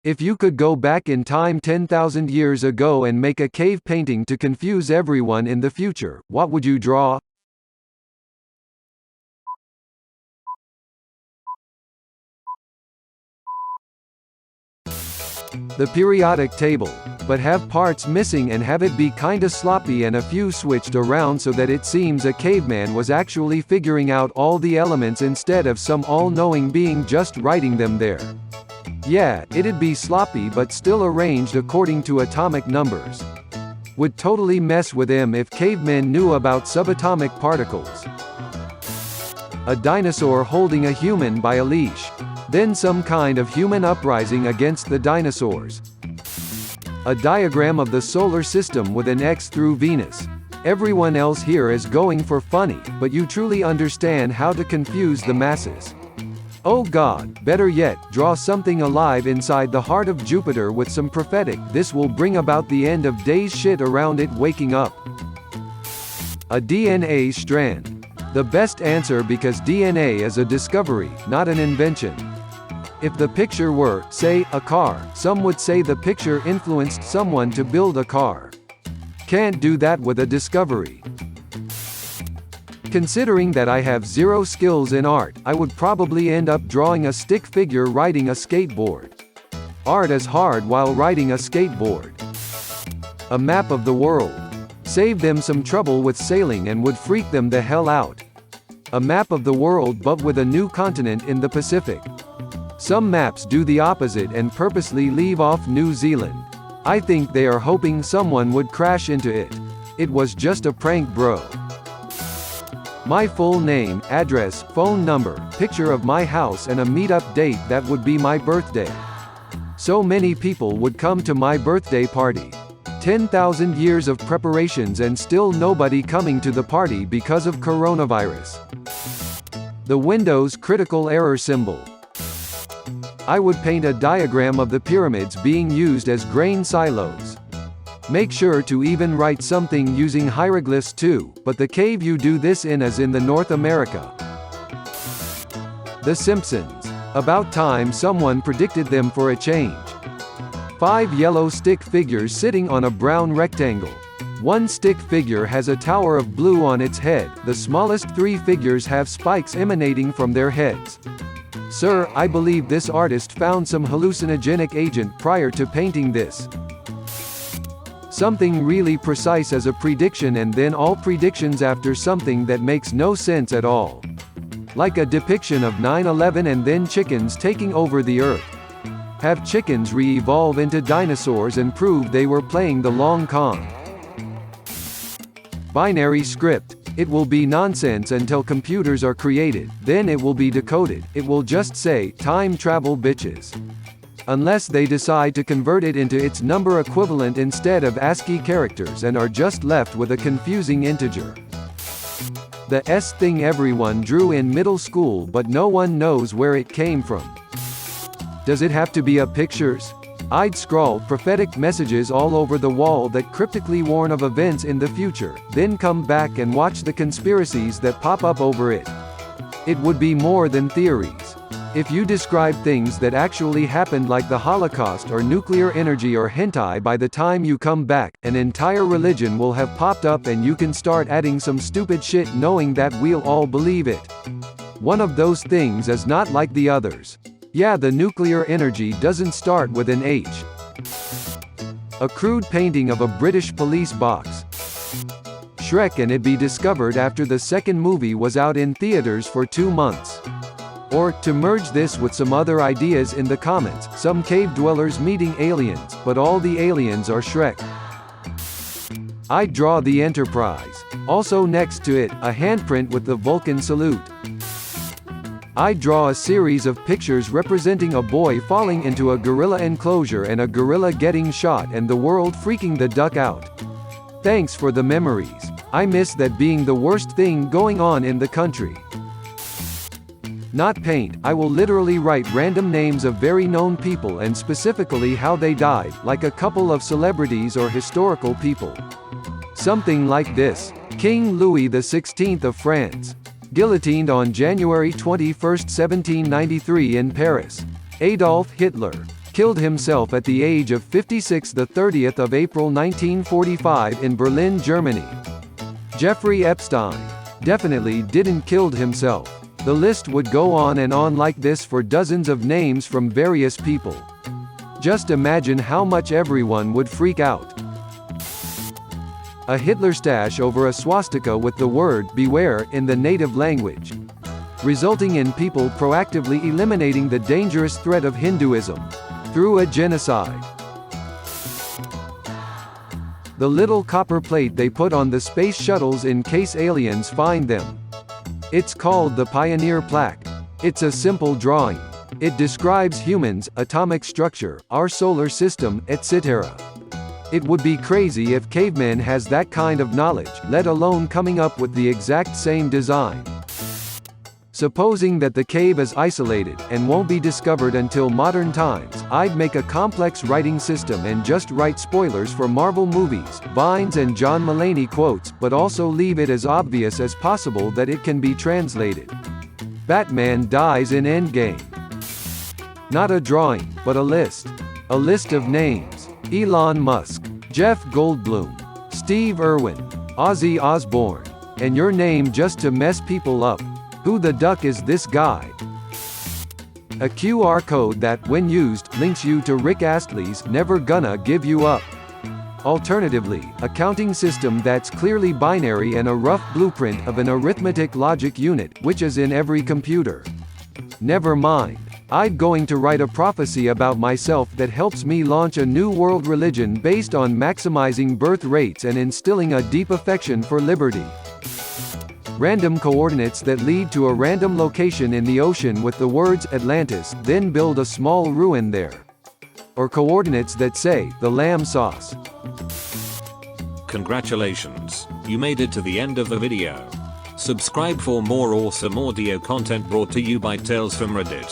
If you could go back in time 10,000 years ago and make a cave painting to confuse everyone in the future, what would you draw? The periodic table. But have parts missing and have it be kinda sloppy and a few switched around so that it seems a caveman was actually figuring out all the elements instead of some all-knowing being just writing them there. Yeah, it'd be sloppy but still arranged according to atomic numbers. Would totally mess with him if cavemen knew about subatomic particles. A dinosaur holding a human by a leash. Then some kind of human uprising against the dinosaurs. A diagram of the solar system with an X through Venus. Everyone else here is going for funny, but you truly understand how to confuse the masses. Oh God, better yet, draw something alive inside the heart of Jupiter with some prophetic "this will bring about the end of days" shit around it waking up. A DNA strand. The best answer because DNA is a discovery, not an invention. If the picture were, say, a car, some would say the picture influenced someone to build a car. Can't do that with a discovery. Considering that I have zero skills in art, I would probably end up drawing a stick figure riding a skateboard. Art is hard while riding a skateboard. A map of the world. Save them some trouble with sailing and would freak them the hell out. A map of the world but with a new continent in the Pacific. Some maps do the opposite and purposely leave off New Zealand. I think they are hoping someone would crash into it. It was just a prank, bro. My full name, address, phone number, picture of my house and a meetup date that would be my birthday. So many people would come to my birthday party. 10,000 years of preparations and still nobody coming to the party because of coronavirus. The Windows critical error symbol. I would paint a diagram of the pyramids being used as grain silos. Make sure to even write something using hieroglyphs too, but the cave you do this in is in the North America. The Simpsons. About time someone predicted them for a change. 5 yellow stick figures sitting on a brown rectangle. One stick figure has a tower of blue on its head, the smallest 3 figures have spikes emanating from their heads. Sir, I believe this artist found some hallucinogenic agent prior to painting this. Something really precise as a prediction and then all predictions after something that makes no sense at all. Like a depiction of 9/11 and then chickens taking over the earth. Have chickens re-evolve into dinosaurs and prove they were playing the long con. Binary script. It will be nonsense until computers are created, then it will be decoded. It will just say, time travel bitches. Unless they decide to convert it into its number equivalent instead of ASCII characters and are just left with a confusing integer. The S thing everyone drew in middle school but no one knows where it came from. Does it have to be a pictures? I'd scrawl prophetic messages all over the wall that cryptically warn of events in the future, then come back and watch the conspiracies that pop up over it. It would be more than theories. If you describe things that actually happened like the Holocaust or nuclear energy or hentai, by the time you come back, an entire religion will have popped up and you can start adding some stupid shit knowing that we'll all believe it. One of those things is not like the others. Yeah, the nuclear energy doesn't start with an H. A crude painting of a British police box. Shrek, and it be discovered after the second movie was out in theaters for 2 months. Or, to merge this with some other ideas in the comments, some cave dwellers meeting aliens, but all the aliens are Shrek. I'd draw the Enterprise. Also next to it, a handprint with the Vulcan salute. I'd draw a series of pictures representing a boy falling into a gorilla enclosure and a gorilla getting shot and the world freaking the duck out. Thanks for the memories. I miss that being the worst thing going on in the country. Not paint, I will literally write random names of very known people and specifically how they died, like a couple of celebrities or historical people. Something like this. King Louis XVI of France. Guillotined on January 21, 1793 in Paris. Adolf Hitler. killed himself at the age of 56, the 30th of April 1945 in Berlin, Germany. Jeffrey Epstein definitely didn't killed himself. The list would go on and on like this for dozens of names from various people. Just imagine how much everyone would freak out. A Hitler stash over a swastika with the word "beware" in the native language, resulting in people proactively eliminating the dangerous threat of Hinduism through a genocide. The little copper plate they put on the space shuttles in case aliens find them. It's called the Pioneer Plaque. It's a simple drawing. It describes humans, atomic structure, our solar system, etc. It would be crazy if cavemen has that kind of knowledge, let alone coming up with the exact same design. Supposing that the cave is isolated, and won't be discovered until modern times, I'd make a complex writing system and just write spoilers for Marvel movies, Vines and John Mulaney quotes, but also leave it as obvious as possible that it can be translated. Batman dies in Endgame. Not a drawing, but a list. A list of names. Elon Musk, Jeff Goldblum, Steve Irwin, Ozzy Osbourne. And your name just to mess people up. Who the duck is this guy? A QR code that, when used, links you to Rick Astley's "Never Gonna Give You Up." Alternatively, a counting system that's clearly binary and a rough blueprint of an arithmetic logic unit, which is in every computer. Never mind. I'm going to write a prophecy about myself that helps me launch a new world religion based on maximizing birth rates and instilling a deep affection for liberty. Random coordinates that lead to a random location in the ocean with the words Atlantis, then build a small ruin there. Or coordinates that say, the lamb sauce. Congratulations, you made it to the end of the video. Subscribe for more awesome audio content brought to you by Tales from Reddit.